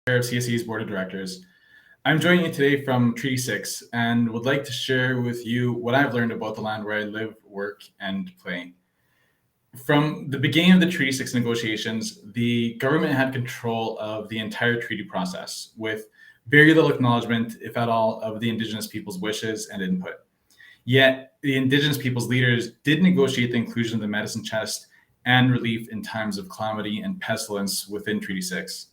Chair of CSAE's Board of Directors. I'm joining you today from Treaty 6 and would like to share with you what I've learned about the land where I live, work, and play. From the beginning of the Treaty 6 negotiations, the government had control of the entire treaty process, with very little acknowledgement, if at all, of the Indigenous people's wishes and input. Yet, the Indigenous people's leaders did negotiate the inclusion of the medicine chest and relief in times of calamity and pestilence within Treaty 6.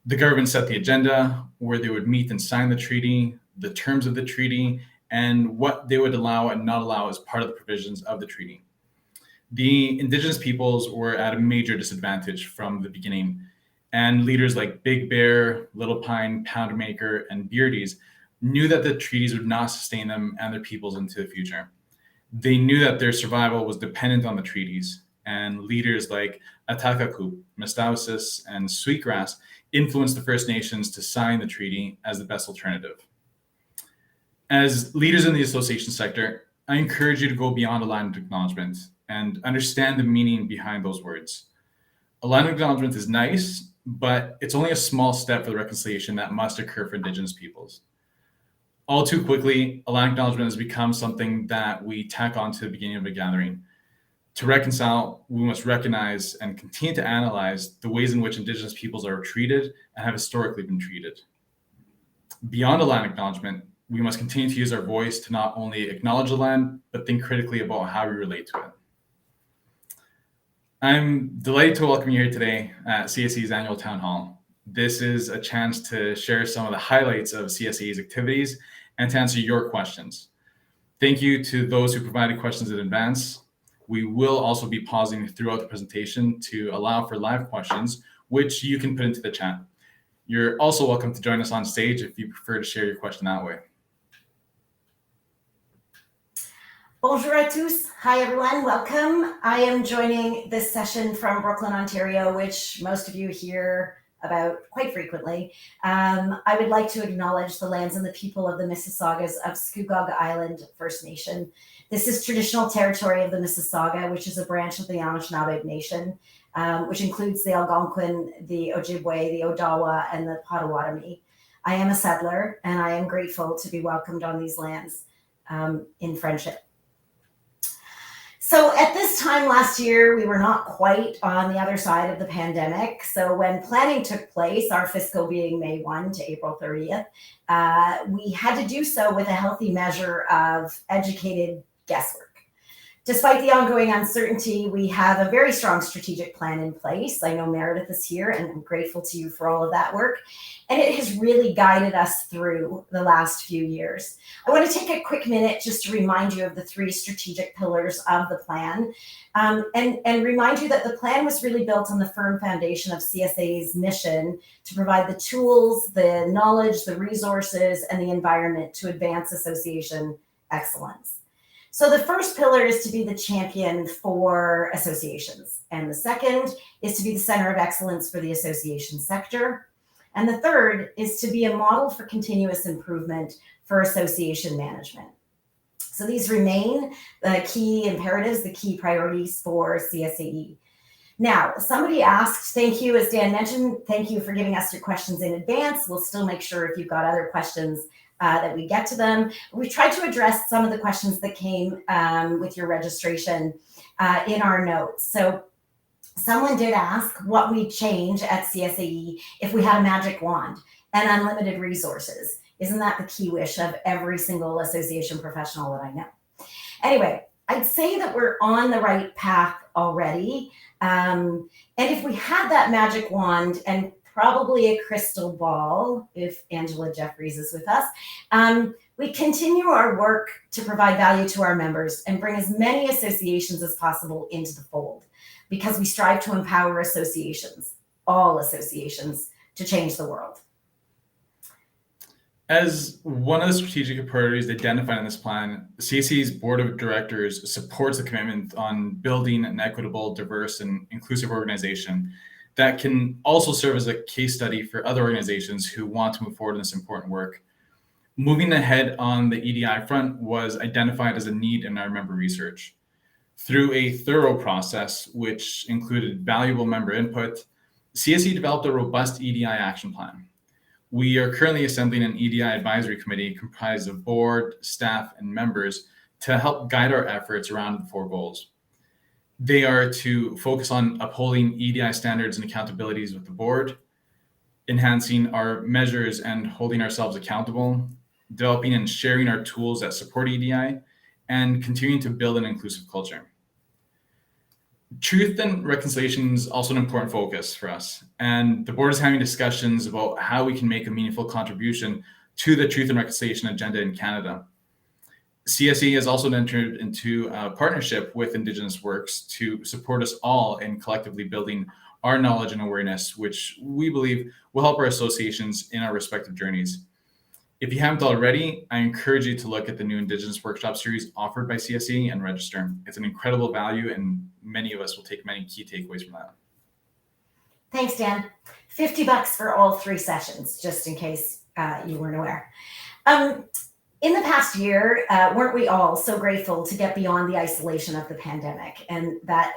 The government set the agenda, where they would meet and sign the treaty, the terms of the treaty, and what they would allow and not allow as part of the provisions of the treaty. The Indigenous peoples were at a major disadvantage from the beginning, and leaders like Big Bear, Little Pine, Poundmaker, and Beardies knew that the treaties would not sustain them and their peoples into the future. They knew that their survival was dependent on the treaties, and leaders like Atakakup, Mestausis, and Sweetgrass influenced the First Nations to sign the treaty as the best alternative. As leaders in the association sector, I encourage you to go beyond a land acknowledgement and understand the meaning behind those words. A land acknowledgement is nice, but it's only a small step for the reconciliation that must occur for Indigenous peoples. All too quickly, a land acknowledgement has become something that we tack on to the beginning of a gathering. To reconcile, we must recognize and continue to analyze the ways in which Indigenous peoples are treated and have historically been treated. Beyond a land acknowledgement, we must continue to use our voice to not only acknowledge the land, but think critically about how we relate to it. I'm delighted to welcome you here today at CSAE's annual Town Hall. This is a chance to share some of the highlights of CSAE's activities and to answer your questions. Thank you to those who provided questions in advance. We will also be pausing throughout the presentation to allow for live questions, which you can put into the chat. You're also welcome to join us on stage if you prefer to share your question that way. Bonjour à tous. Hi, everyone. Welcome. I am joining this session from Brooklyn, Ontario, which most of you hear about quite frequently. I would like to acknowledge the lands and the people of the Mississaugas of Scugog Island First Nation. This is traditional territory of the Mississauga, which is a branch of the Anishinaabe Nation, which includes the Algonquin, the Ojibwe, the Odawa, and the Potawatomi. I am a settler, and I am grateful to be welcomed on these lands in friendship. So at this time last year, we were not quite on the other side of the pandemic. So when planning took place, our fiscal being May 1 to April 30th, we had to do so with a healthy measure of educated guesswork. Despite the ongoing uncertainty, we have a very strong strategic plan in place. I know Meredith is here, and I'm grateful to you for all of that work. And it has really guided us through the last few years. I want to take a quick minute just to remind you of the three strategic pillars of the plan, and remind you that the plan was really built on the firm foundation of CSAE's mission to provide the tools, the knowledge, the resources, and the environment to advance association excellence. So the first pillar is to be the champion for associations. And the second is to be the center of excellence for the association sector. And the third is to be a model for continuous improvement for association management. So these remain the key imperatives, the key priorities for CSAE. Now, somebody asked, thank you, as Dan mentioned, thank you for giving us your questions in advance. We'll still make sure if you've got other questions that we get to them. We tried to address some of the questions that came with your registration in our notes. So someone did ask what we'd change at CSAE if we had a magic wand and unlimited resources. Isn't that the key wish of every single association professional that I know? Anyway, I'd say that we're on the right path already. And if we had that magic wand and probably a crystal ball, if Angela Jeffries is with us, we continue our work to provide value to our members and bring as many associations as possible into the fold, because we strive to empower associations, all associations, to change the world. As one of the strategic priorities identified in this plan, the CSAE's Board of Directors supports the commitment on building an equitable, diverse, and inclusive organization that can also serve as a case study for other organizations who want to move forward in this important work. Moving ahead on the EDI front was identified as a need in our member research. Through a thorough process, which included valuable member input, CSAE developed a robust EDI action plan. We are currently assembling an EDI advisory committee comprised of board, staff, and members to help guide our efforts around the 4 goals. They are to focus on upholding EDI standards and accountabilities with the board, enhancing our measures and holding ourselves accountable, developing and sharing our tools that support EDI, and continuing to build an inclusive culture. Truth and reconciliation is also an important focus for us, and the board is having discussions about how we can make a meaningful contribution to the truth and reconciliation agenda in Canada. CSAE has also entered into a partnership with Indigenous Works to support us all in collectively building our knowledge and awareness, which we believe will help our associations in our respective journeys. If you haven't already, I encourage you to look at the new Indigenous Workshop series offered by CSAE and register. It's an incredible value, and many of us will take many key takeaways from that. Thanks, Dan. $50 for all 3 sessions, just in case you weren't aware. In the past year, weren't we all so grateful to get beyond the isolation of the pandemic? And that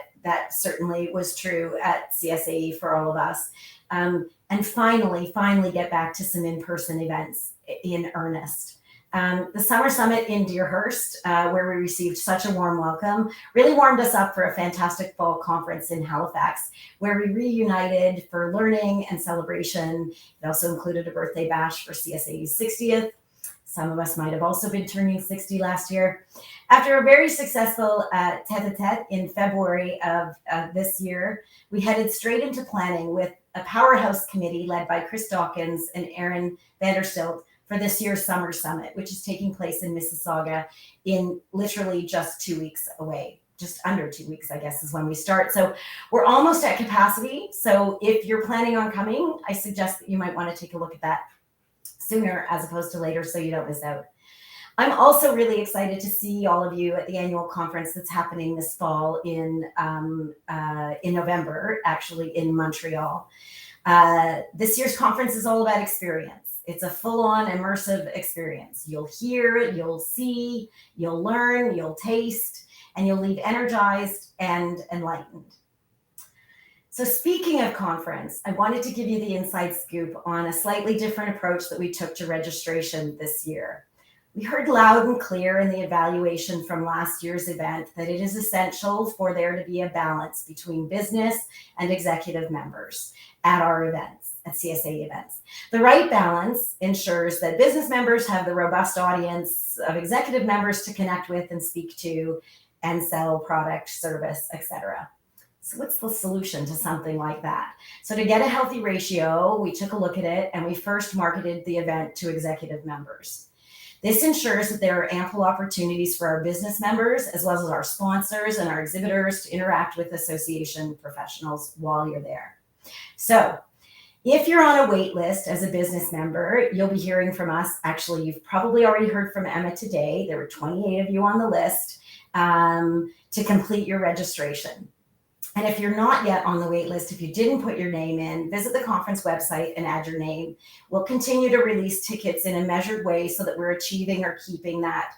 certainly was true at CSAE for all of us. And finally get back to some in-person events in earnest. The Summer Summit in Deerhurst, where we received such a warm welcome, really warmed us up for a fantastic fall conference in Halifax, where we reunited for learning and celebration. It also included a birthday bash for CSAE's 60th. Some of us might have also been turning 60 last year. After a very successful tete-a-tete in February of this year, we headed straight into planning with a powerhouse committee led by Chris Dawkins and Aaron Vanderstilt for this year's Summer Summit, which is taking place in Mississauga in literally just 2 weeks away. Just under 2 weeks, I guess, is when we start. So we're almost at capacity. So if you're planning on coming, I suggest that you might want to take a look at that sooner as opposed to later so you don't miss out. I'm also really excited to see all of you at the annual conference that's happening this fall in November, actually in Montreal. This year's conference is all about experience. It's a full-on immersive experience. You'll hear, you'll see, you'll learn, you'll taste, and you'll leave energized and enlightened. So speaking of conference, I wanted to give you the inside scoop on a slightly different approach that we took to registration this year. We heard loud and clear in the evaluation from last year's event that it is essential for there to be a balance between business and executive members at our events, at CSAE events. The right balance ensures that business members have the robust audience of executive members to connect with and speak to and sell product, service, etc. So what's the solution to something like that? So to get a healthy ratio, we took a look at it and we first marketed the event to executive members. This ensures that there are ample opportunities for our business members, as well as our sponsors and our exhibitors to interact with association professionals while you're there. So if you're on a wait list as a business member, you'll be hearing from us. Actually, you've probably already heard from Emma today. There were 28 of you on the list to complete your registration. And if you're not yet on the wait list, if you didn't put your name in, visit the conference website and add your name. We'll continue to release tickets in a measured way so that we're achieving or keeping that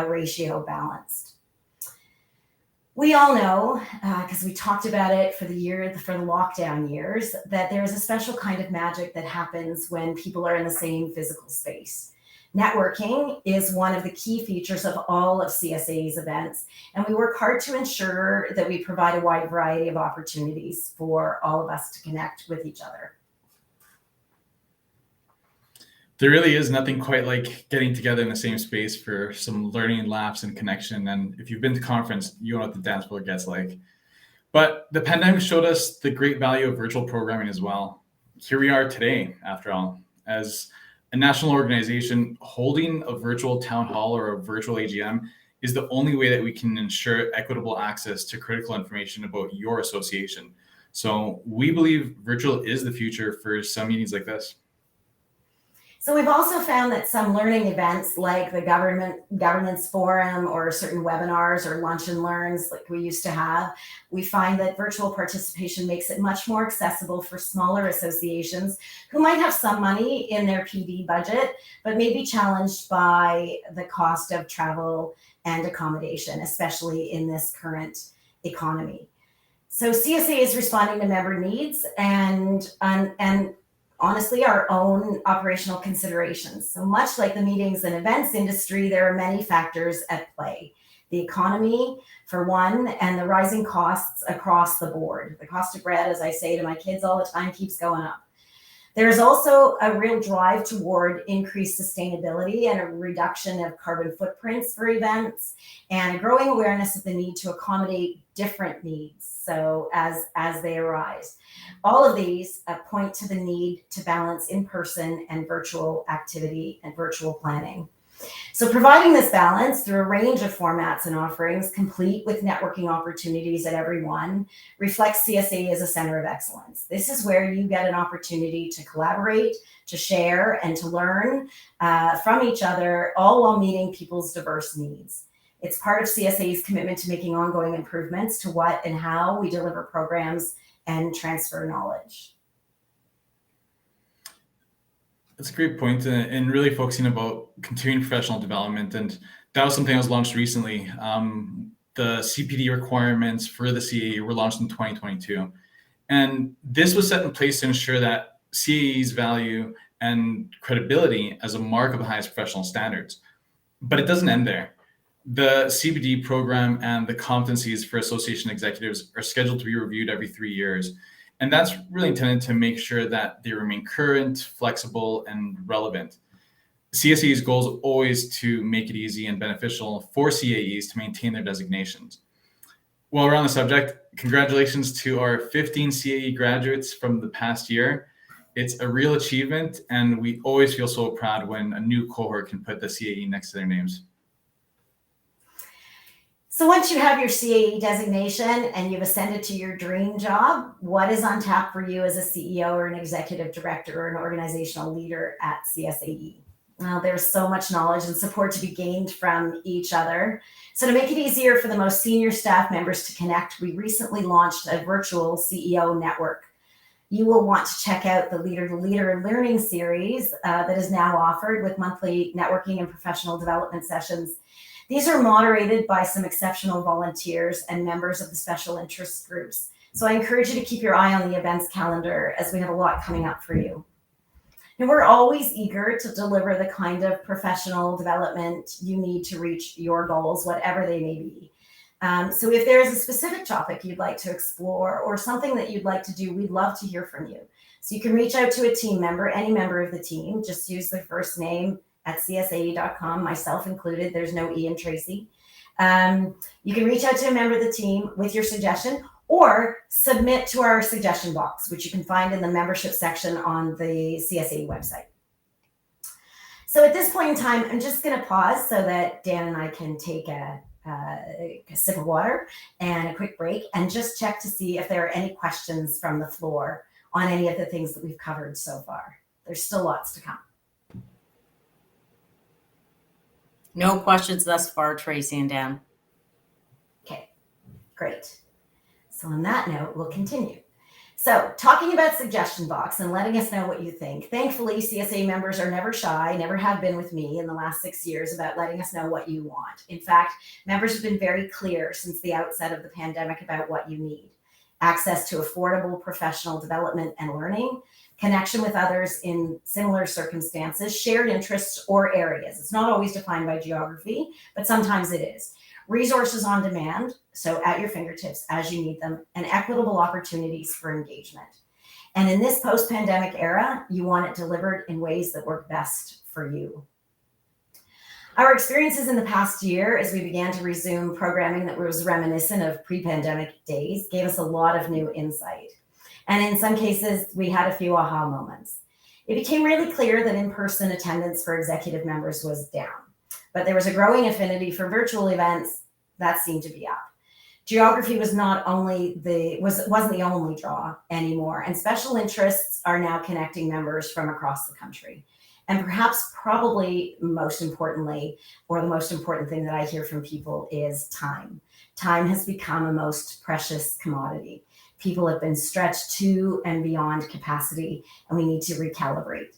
ratio balanced. We all know, because we talked about it for the lockdown years, that there is a special kind of magic that happens when people are in the same physical space. Networking is one of the key features of all of CSAE's events, and we work hard to ensure that we provide a wide variety of opportunities for all of us to connect with each other. There really is nothing quite like getting together in the same space for some learning, laughs, and connection. And if you've been to conference, you know what the dance floor gets like. But the pandemic showed us the great value of virtual programming as well. Here we are today, after all, as a national organization, holding a virtual town hall or a virtual AGM is the only way that we can ensure equitable access to critical information about your association. So we believe virtual is the future for some meetings like this. So we've also found that some learning events like the governance forum or certain webinars or lunch and learns like we used to have, we find that virtual participation makes it much more accessible for smaller associations who might have some money in their PD budget, but may be challenged by the cost of travel and accommodation, especially in this current economy. So CSAE is responding to member needs and honestly our own operational considerations. So much like the meetings and events industry, there are many factors at play. The economy, for one, and the rising costs across the board. The cost of bread, as I say to my kids all the time, keeps going up. There's also a real drive toward increased sustainability and a reduction of carbon footprints for events, and a growing awareness of the need to accommodate different needs, so as they arise. All of these point to the need to balance in-person and virtual activity and virtual planning. So providing this balance through a range of formats and offerings, complete with networking opportunities at every one, reflects CSAE as a center of excellence. This is where you get an opportunity to collaborate, to share, and to learn from each other, all while meeting people's diverse needs. It's part of CSAE's commitment to making ongoing improvements to what and how we deliver programs and transfer knowledge. That's a great point, and really focusing about continuing professional development. And that was something that was launched recently. The CPD requirements for the CAE were launched in 2022. And this was set in place to ensure that CAE's value and credibility as a mark of the highest professional standards. But it doesn't end there. The CPD program and the competencies for association executives are scheduled to be reviewed every 3 years. And that's really intended to make sure that they remain current, flexible, and relevant. CSAE's goal is always to make it easy and beneficial for CAEs to maintain their designations. While we're on the subject, congratulations to our 15 CAE graduates from the past year. It's a real achievement, and we always feel so proud when a new cohort can put the CAE next to their names. So once you have your CAE designation and you've ascended to your dream job, what is on tap for you as a CEO or an executive director or an organizational leader at CSAE? Well, there's so much knowledge and support to be gained from each other. So to make it easier for the most senior staff members to connect, we recently launched a virtual CEO network. You will want to check out the Leader to Leader learning series that is now offered with monthly networking and professional development sessions. These are moderated by some exceptional volunteers and members of the special interest groups. So I encourage you to keep your eye on the events calendar as we have a lot coming up for you. And we're always eager to deliver the kind of professional development you need to reach your goals, whatever they may be. So if there is a specific topic you'd like to explore or something that you'd like to do, we'd love to hear from you. So you can reach out to a team member, any member of the team, just use their first name at CSAE.com, myself included. There's no E in Tracy. You can reach out to a member of the team with your suggestion or submit to our suggestion box, which you can find in the membership section on the CSAE website. So at this point in time, I'm just going to pause so that Dan and I can take a sip of water and a quick break and just check to see if there are any questions from the floor on any of the things that we've covered so far. There's still lots to come. No questions thus far, Tracy and Dan. Okay, great. So on that note, we'll continue. So talking about suggestion box and letting us know what you think. Thankfully, CSAE members are never shy, never have been with me in the last 6 years about letting us know what you want. In fact, members have been very clear since the outset of the pandemic about what you need. Access to affordable professional development and learning, connection with others in similar circumstances, shared interests or areas. It's not always defined by geography, but sometimes it is. Resources on demand, so at your fingertips as you need them, and equitable opportunities for engagement. And in this post-pandemic era, you want it delivered in ways that work best for you. Our experiences in the past year, as we began to resume programming that was reminiscent of pre-pandemic days, gave us a lot of new insight. And in some cases, we had a few aha moments. It became really clear that in-person attendance for executive members was down, but there was a growing affinity for virtual events that seemed to be up. Geography was wasn't the only draw anymore, and special interests are now connecting members from across the country. And perhaps probably most importantly, or the most important thing that I hear from people is time. Time has become a most precious commodity. People have been stretched to and beyond capacity, and we need to recalibrate.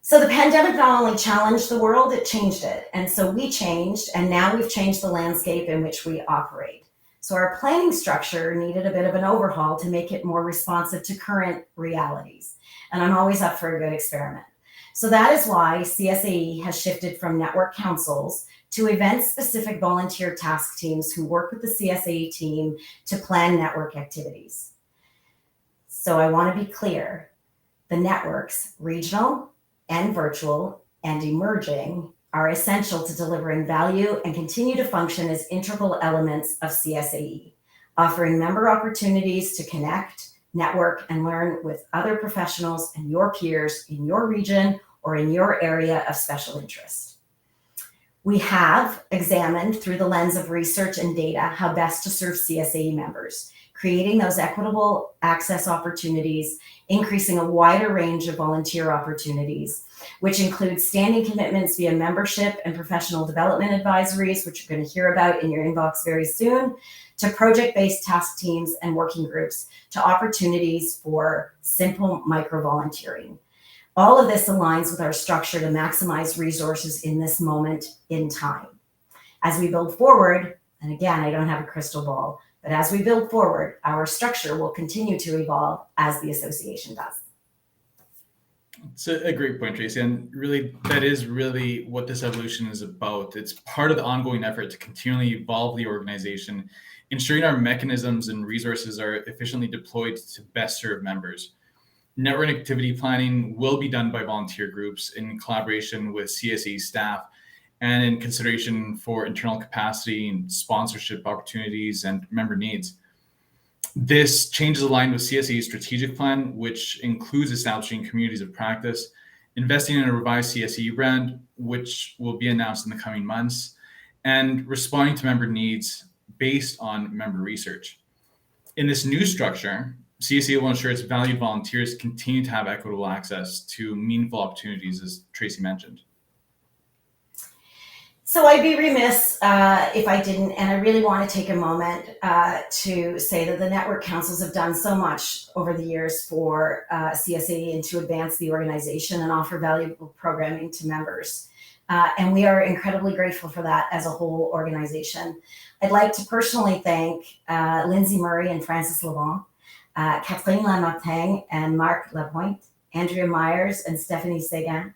So the pandemic not only challenged the world, it changed it. And so we changed, and now we've changed the landscape in which we operate. So our planning structure needed a bit of an overhaul to make it more responsive to current realities. And I'm always up for a good experiment. So that is why CSAE has shifted from network councils to event-specific volunteer task teams who work with the CSAE team to plan network activities. So I want to be clear, the networks, regional and virtual and emerging, are essential to delivering value and continue to function as integral elements of CSAE, offering member opportunities to connect, network, and learn with other professionals and your peers in your region or in your area of special interest. We have examined through the lens of research and data how best to serve CSAE members, creating those equitable access opportunities, increasing a wider range of volunteer opportunities, which includes standing commitments via membership and professional development advisories, which you're going to hear about in your inbox very soon, to project-based task teams and working groups, to opportunities for simple micro-volunteering. All of this aligns with our structure to maximize resources in this moment in time. As we build forward, and again, I don't have a crystal ball, but as we build forward, our structure will continue to evolve as the association does. It's a great point, Tracy. And really, that is really what this evolution is about. It's part of the ongoing effort to continually evolve the organization, ensuring our mechanisms and resources are efficiently deployed to best serve members. Network activity planning will be done by volunteer groups in collaboration with CSAE staff and in consideration for internal capacity and sponsorship opportunities and member needs. This change is aligned with CSAE's strategic plan, which includes establishing communities of practice, investing in a revised CSAE brand, which will be announced in the coming months, and responding to member needs based on member research. In this new structure, CSAE will ensure its valued volunteers continue to have equitable access to meaningful opportunities, as Tracy mentioned. So I'd be remiss if I didn't, and I really want to take a moment to say that the network councils have done so much over the years for CSAE and to advance the organization and offer valuable programming to members. And we are incredibly grateful for that as a whole organization. I'd like to personally thank Lindsay Murray and Francis Levant, Catherine Lamartin and Marc Lapointe, Andrea Myers and Stephanie Seguin,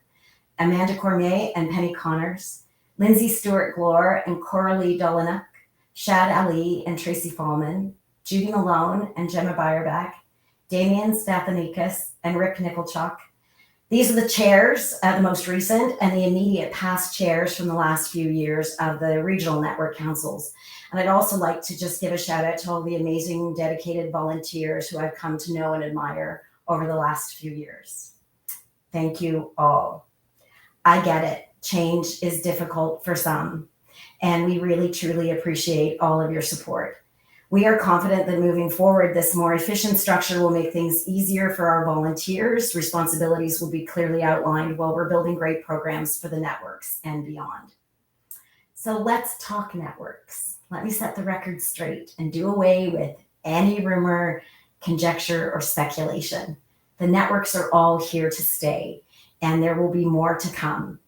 Amanda Cormier and Penny Connors, Lindsay Stewart-Glore and Coralie Dolinak, Shad Ali and Tracy Fallman, Judy Malone and Gemma Beyerbach, Damian Stathanikas and Rick Nicholchuk. These are the chairs, the most recent and the immediate past chairs from the last few years of the regional network councils. And I'd also like to just give a shout out to all the amazing dedicated volunteers who I've come to know and admire over the last few years. Thank you all. I get it. Change is difficult for some, and we really truly appreciate all of your support. We are confident that moving forward, this more efficient structure will make things easier for our volunteers. Responsibilities will be clearly outlined while we're building great programs for the networks and beyond. So let's talk networks. Let me set the record straight and do away with any rumor, conjecture, or speculation. The networks are all here to stay, and there will be more to come.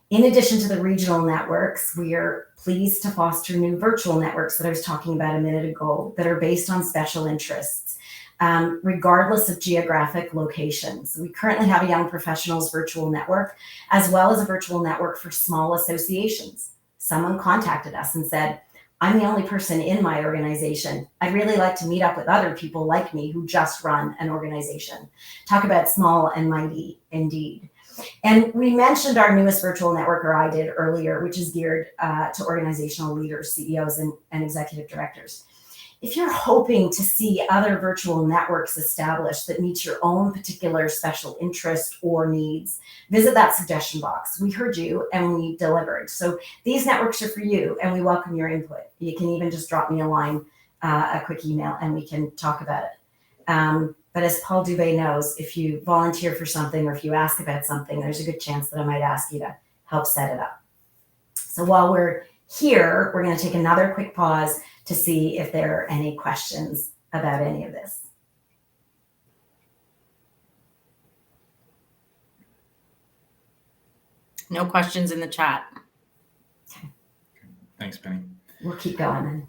In addition to the regional networks, we are pleased to foster new virtual networks that I was talking about a minute ago that are based on special interests, regardless of geographic locations. We currently have a young professionals virtual network, as well as a virtual network for small associations. Someone contacted us and said, I'm the only person in my organization. I'd really like to meet up with other people like me who just run an organization. Talk about small and mighty indeed. And we mentioned our newest virtual network, or I did earlier, which is geared to organizational leaders, CEOs, and executive directors. If you're hoping to see other virtual networks established that meet your own particular special interest or needs, visit that suggestion box. We heard you and we delivered. So these networks are for you and we welcome your input. You can even just drop me a line, a quick email, and we can talk about it. But as Paul Dubé knows, if you volunteer for something or if you ask about something, there's a good chance that I might ask you to help set it up. So while we're here, we're going to take another quick pause to see if there are any questions about any of this. No questions in the chat. Okay. Thanks, Penny. We'll keep going then.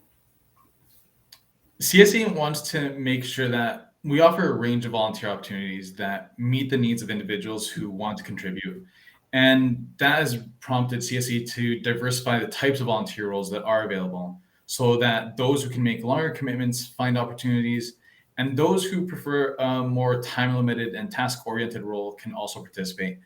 CSAE wants to make sure that we offer a range of volunteer opportunities that meet the needs of individuals who want to contribute. And that has prompted CSAE to diversify the types of volunteer roles that are available so that those who can make longer commitments find opportunities, and those who prefer a more time limited and task oriented role can also participate.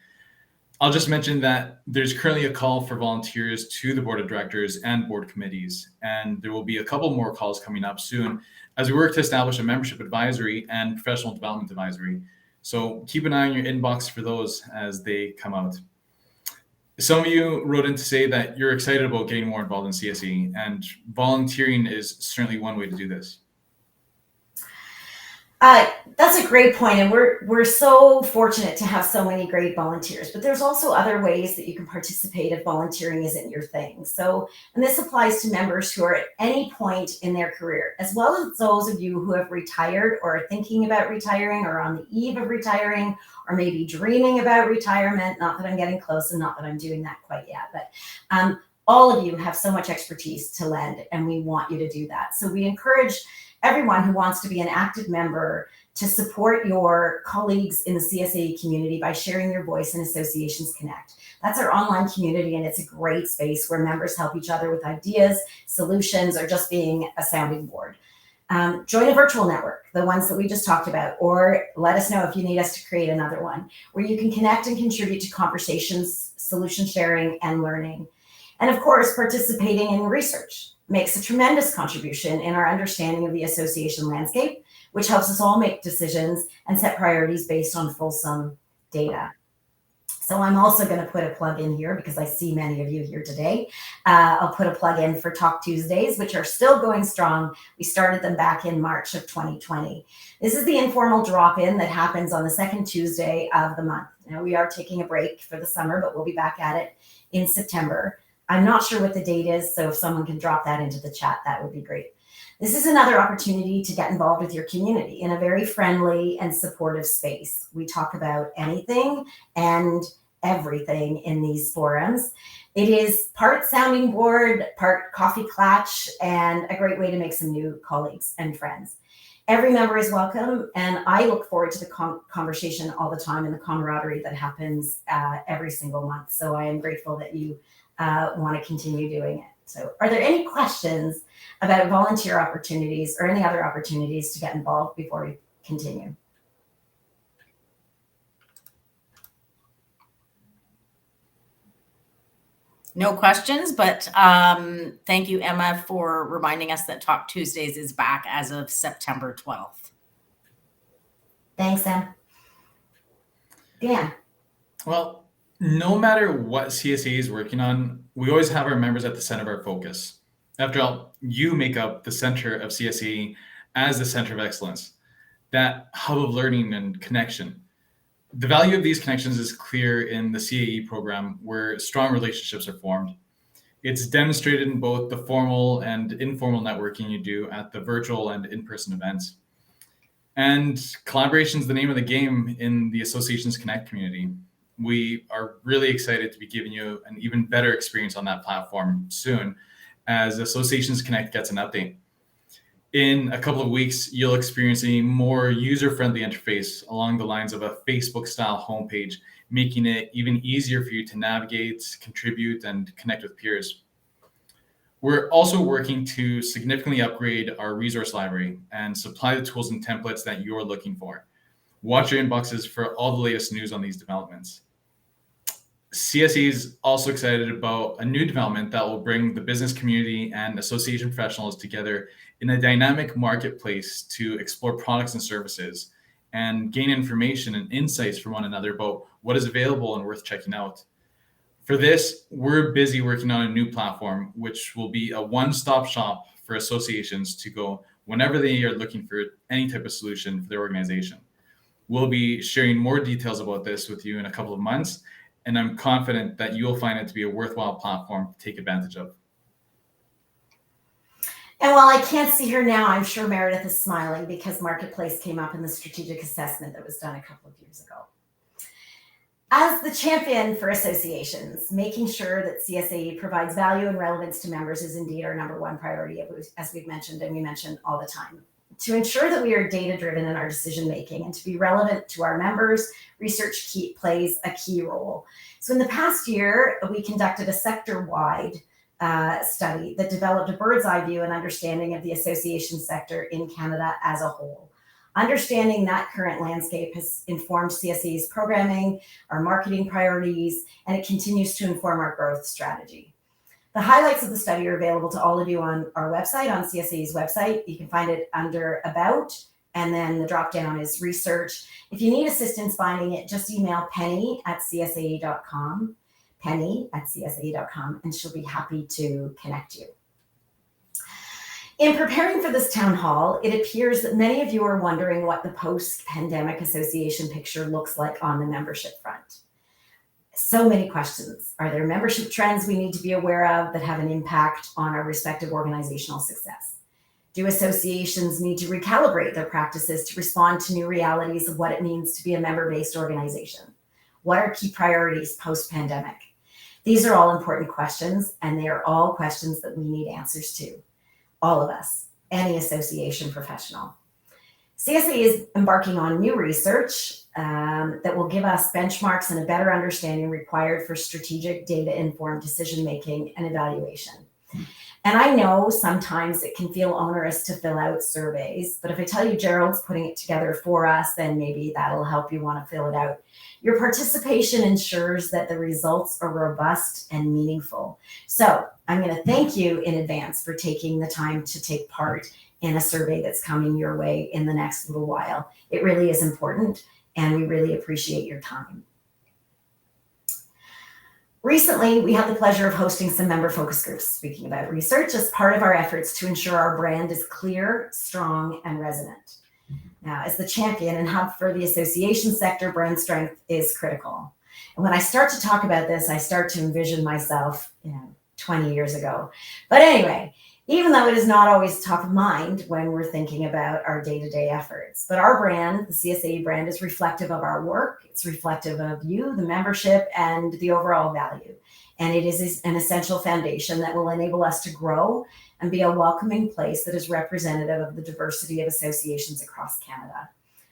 I'll just mention that there's currently a call for volunteers to the board of directors and board committees, and there will be a couple more calls coming up soon as we work to establish a membership advisory and professional development advisory. So keep an eye on your inbox for those as they come out. Some of you wrote in to say that you're excited about getting more involved in CSAE, and volunteering is certainly one way to do this. That's a great point, and we're so fortunate to have so many great volunteers. But there's also other ways that you can participate if volunteering isn't your thing. So, and this applies to members who are at any point in their career, as well as those of you who have retired or are thinking about retiring or on the eve of retiring, or maybe dreaming about retirement. Not that I'm getting close, and not that I'm doing that quite yet, but all of you have so much expertise to lend, and we want you to do that. So we encourage everyone who wants to be an active member to support your colleagues in the CSAE community by sharing your voice in Associations Connect. That's our online community, and it's a great space where members help each other with ideas, solutions, or just being a sounding board. Join a virtual network, the ones that we just talked about, or let us know if you need us to create another one, where you can connect and contribute to conversations, solution sharing, and learning. And of course, participating in research makes a tremendous contribution in our understanding of the association landscape, which helps us all make decisions and set priorities based on fulsome data. So I'm also going to put a plug in here because I see many of you here today. I'll put a plug in for Talk Tuesdays, which are still going strong. We started them back in March of 2020. This is the informal drop-in that happens on the second Tuesday of the month. Now, we are taking a break for the summer, but we'll be back at it in September. I'm not sure what the date is, so if someone can drop that into the chat, that would be great. This is another opportunity to get involved with your community in a very friendly and supportive space. We talk about anything and everything in these forums. It is part sounding board, part coffee clatch, and a great way to make some new colleagues and friends. Every member is welcome, and I look forward to the conversation all the time and the camaraderie that happens every single month. So I am grateful that you want to continue doing it. So are there any questions about volunteer opportunities or any other opportunities to get involved before we continue? No questions, but thank you, Emma, for reminding us that Talk Tuesdays is back as of September 12th. Thanks, Em. Dan. Well, no matter what CSAE is working on, we always have our members at the center of our focus. After all, you make up the center of CSAE as the center of excellence, that hub of learning and connection. The value of these connections is clear in the CAE program, where strong relationships are formed. It's demonstrated in both the formal and informal networking you do at the virtual and in-person events. And collaboration is the name of the game in the Associations Connect community. We are really excited to be giving you an even better experience on that platform soon as Associations Connect gets an update. In a couple of weeks, you'll experience a more user-friendly interface along the lines of a Facebook-style homepage, making it even easier for you to navigate, contribute, and connect with peers. We're also working to significantly upgrade our resource library and supply the tools and templates that you're looking for. Watch your inboxes for all the latest news on these developments. CSAE is also excited about a new development that will bring the business community and association professionals together in a dynamic marketplace to explore products and services and gain information and insights from one another about what is available and worth checking out. For this, we're busy working on a new platform, which will be a one-stop shop for associations to go whenever they are looking for any type of solution for their organization. We'll be sharing more details about this with you in a couple of months, and I'm confident that you'll find it to be a worthwhile platform to take advantage of. And while I can't see her now, I'm sure Meredith is smiling because Marketplace came up in the strategic assessment that was done a couple of years ago. As the champion for associations, making sure that CSAE provides value and relevance to members is indeed our number one priority, as we've mentioned, and we mention all the time. To ensure that we are data-driven in our decision-making and to be relevant to our members, research plays a key role. So in the past year, we conducted a sector-wide study that developed a bird's eye view and understanding of the association sector in Canada as a whole. Understanding that current landscape has informed CSAE's programming, our marketing priorities, and it continues to inform our growth strategy. The highlights of the study are available to all of you on our website, on CSAE's website. You can find it under About, and then the drop down is Research. If you need assistance finding it, just email penny@csae.com, penny@csae.com, and she'll be happy to connect you. In preparing for this town hall, it appears that many of you are wondering what the post-pandemic association picture looks like on the membership front. So many questions. Are there membership trends we need to be aware of that have an impact on our respective organizational success? Do associations need to recalibrate their practices to respond to new realities of what it means to be a member-based organization? What are key priorities post-pandemic? These are all important questions, and they are all questions that we need answers to. All of us, any association professional. CSAE is embarking on new research that will give us benchmarks and a better understanding required for strategic data-informed decision-making and evaluation. And I know sometimes it can feel onerous to fill out surveys, but if I tell you Gerald's putting it together for us, then maybe that'll help you want to fill it out. Your participation ensures that the results are robust and meaningful. So I'm going to thank you in advance for taking the time to take part in a survey that's coming your way in the next little while. It really is important, and we really appreciate your time. Recently, we had the pleasure of hosting some member focus groups, speaking about research, as part of our efforts to ensure our brand is clear, strong, and resonant. Now, as the champion and hub for the association sector, brand strength is critical. And when I start to talk about this, I start to envision myself, 20 years ago. But anyway, even though it is not always top of mind when we're thinking about our day-to-day efforts, but our brand, the CSAE brand, is reflective of our work. It's reflective of you, the membership, and the overall value. And it is an essential foundation that will enable us to grow and be a welcoming place that is representative of the diversity of associations across Canada.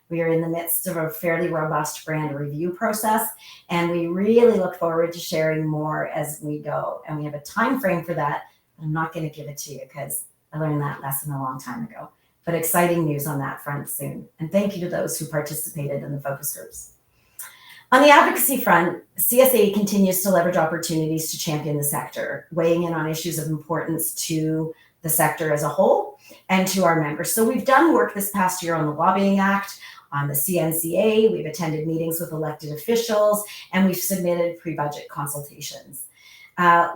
We are in the midst of a fairly robust brand review process, and we really look forward to sharing more as we go. And we have a time frame for that. I'm not going to give it to you because I learned that lesson a long time ago. But exciting news on that front soon. And thank you to those who participated in the focus groups. On the advocacy front, CSAE continues to leverage opportunities to champion the sector, weighing in on issues of importance to the sector as a whole and to our members. So we've done work this past year on the Lobbying Act, on the CNCA, we've attended meetings with elected officials, and we've submitted pre-budget consultations.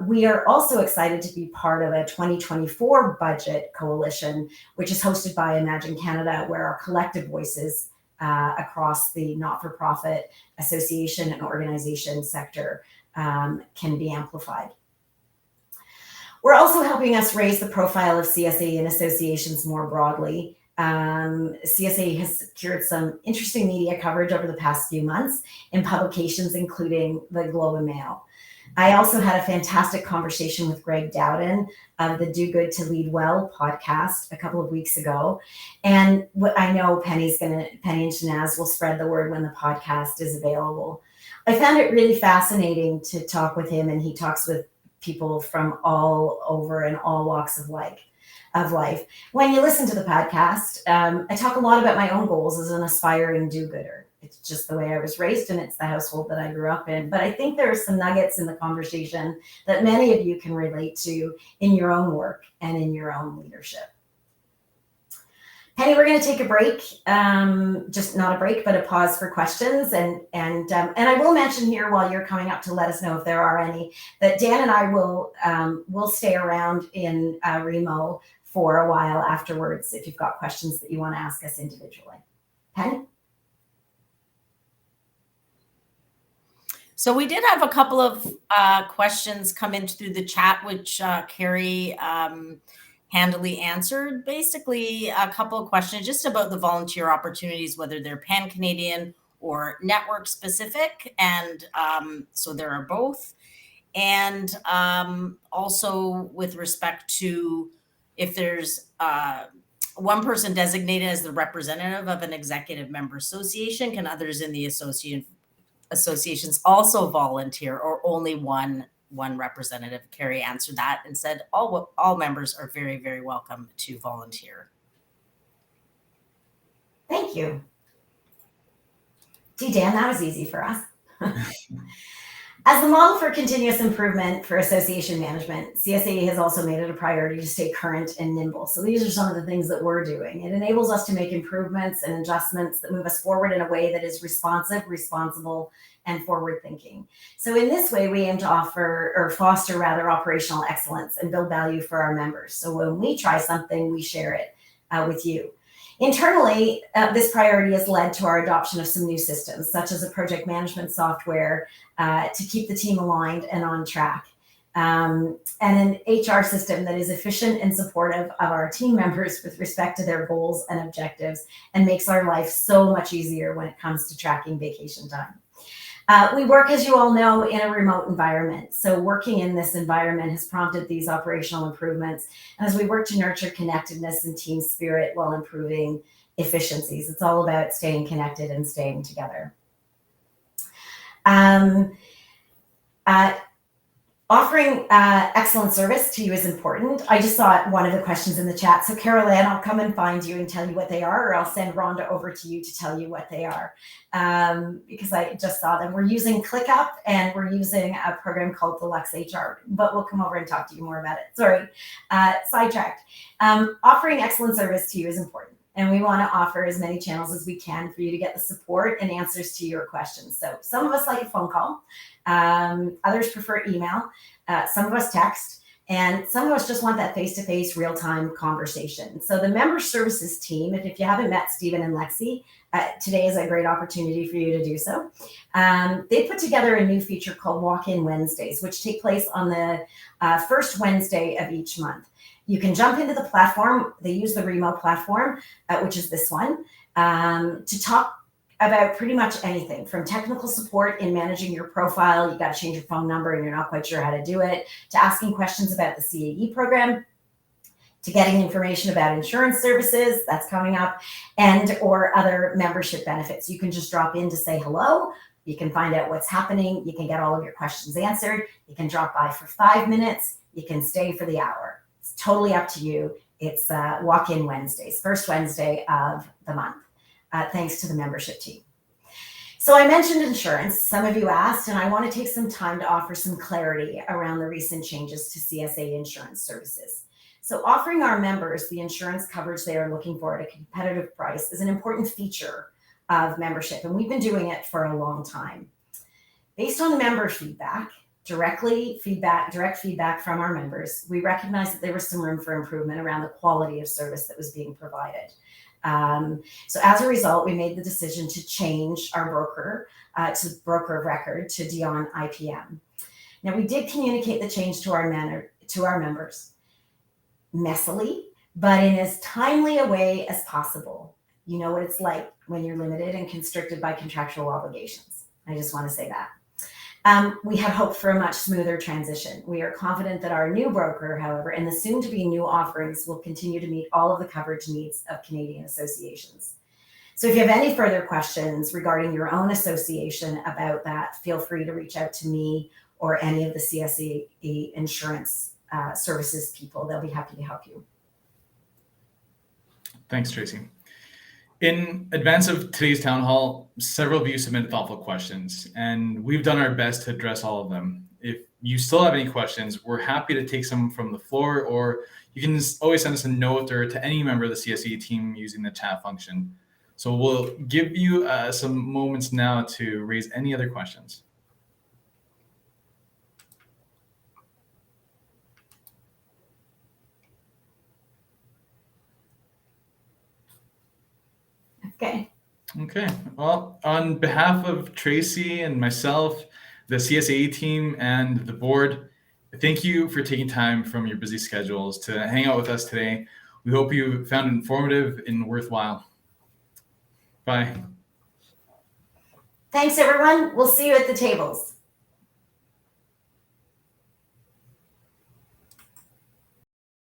We are also excited to be part of a 2024 budget coalition, which is hosted by Imagine Canada, where our collective voices across the not-for-profit association and organization sector can be amplified. We're also helping us raise the profile of CSAE and associations more broadly. CSAE has secured some interesting media coverage over the past few months in publications including the Globe and Mail. I also had a fantastic conversation with Greg Dowden of the Do Good to Lead Well podcast a couple of weeks ago. And what I know Penny and Shanaz will spread the word when the podcast is available. I found it really fascinating to talk with him, and he talks with people from all over and all walks of life. When you listen to the podcast, I talk a lot about my own goals as an aspiring do-gooder. It's just the way I was raised, and it's the household that I grew up in. But I think there are some nuggets in the conversation that many of you can relate to in your own work and in your own leadership. Penny, we're going to take a break, just not a break, but a pause for questions. And I will mention here while you're coming up to let us know if there are any, that Dan and I will stay around in Remo for a while afterwards if you've got questions that you want to ask us individually. Penny? So we did have a couple of questions come in through the chat, which Carrie handily answered. Basically, a couple of questions just about the volunteer opportunities, whether they're pan-Canadian or network specific. And so there are both. And also with respect to if there's one person designated as the representative of an executive member association, can others in the associations also volunteer, or only one representative? Carrie answered that and said all members are very, very welcome to volunteer. Thank you. Gee, Dan, that was easy for us. As the model for continuous improvement for association management, CSAE has also made it a priority to stay current and nimble. So these are some of the things that we're doing. It enables us to make improvements and adjustments that move us forward in a way that is responsive, responsible, and forward-thinking. So in this way, we aim to foster operational excellence and build value for our members. So when we try something, we share it with you. Internally, this priority has led to our adoption of some new systems, such as a project management software to keep the team aligned and on track, and an HR system that is efficient and supportive of our team members with respect to their goals and objectives, and makes our life so much easier when it comes to tracking vacation time. We work, as you all know, in a remote environment. So working in this environment has prompted these operational improvements. And as we work to nurture connectedness and team spirit while improving efficiencies, it's all about staying connected and staying together. Offering excellent service to you is important. I just saw one of the questions in the chat. So Carol Ann, I'll come and find you and tell you what they are, or I'll send Rhonda over to you to tell you what they are, because I just saw them. We're using ClickUp and we're using a program called Deluxe HR, but we'll come over and talk to you more about it. Sorry, sidetracked. Offering excellent service to you is important. And we want to offer as many channels as we can for you to get the support and answers to your questions. So some of us like a phone call, others prefer email, some of us text, and some of us just want that face-to-face real-time conversation. So the member services team, if you haven't met Stephen and Lexi, today is a great opportunity for you to do so. They put together a new feature called Walk-In Wednesdays, which take place on the first Wednesday of each month. You can jump into the platform. They use the remote platform, which is this one, to talk about pretty much anything, from technical support in managing your profile. You got to change your phone number and you're not quite sure how to do it, to asking questions about the CAE program, to getting information about insurance services, that's coming up, and or other membership benefits. You can just drop in to say hello. You can find out what's happening. You can get all of your questions answered. You can drop by for 5 minutes. You can stay for the hour. It's totally up to you. It's Walk-In Wednesdays, first Wednesday of the month, thanks to the membership team. So I mentioned insurance. Some of you asked, and I want to take some time to offer some clarity around the recent changes to CSAE insurance services. So offering our members the insurance coverage they are looking for at a competitive price is an important feature of membership, and we've been doing it for a long time. Based on member feedback, direct feedback from our members, we recognized that there was some room for improvement around the quality of service that was being provided. So as a result, we made the decision to change our broker to broker of record to Dion IPM. Now, we did communicate the change to our members messily, but in as timely a way as possible. You know what it's like when you're limited and constricted by contractual obligations. I just want to say that. We have hope for a much smoother transition. We are confident that our new broker, however, and the soon-to-be new offerings will continue to meet all of the coverage needs of Canadian associations. So if you have any further questions regarding your own association about that, feel free to reach out to me or any of the CSAE insurance services people. They'll be happy to help you. Thanks, Tracy. In advance of today's town hall, several of you submitted thoughtful questions, and we've done our best to address all of them. If you still have any questions, we're happy to take some from the floor, or you can always send us a note or to any member of the CSAE team using the chat function. So we'll give you some moments now to raise any other questions. Okay. Well, on behalf of Tracy and myself, the CSAE team, and the board, thank you for taking time from your busy schedules to hang out with us today. We hope you found it informative and worthwhile. Bye. Thanks, everyone. We'll see you at the tables.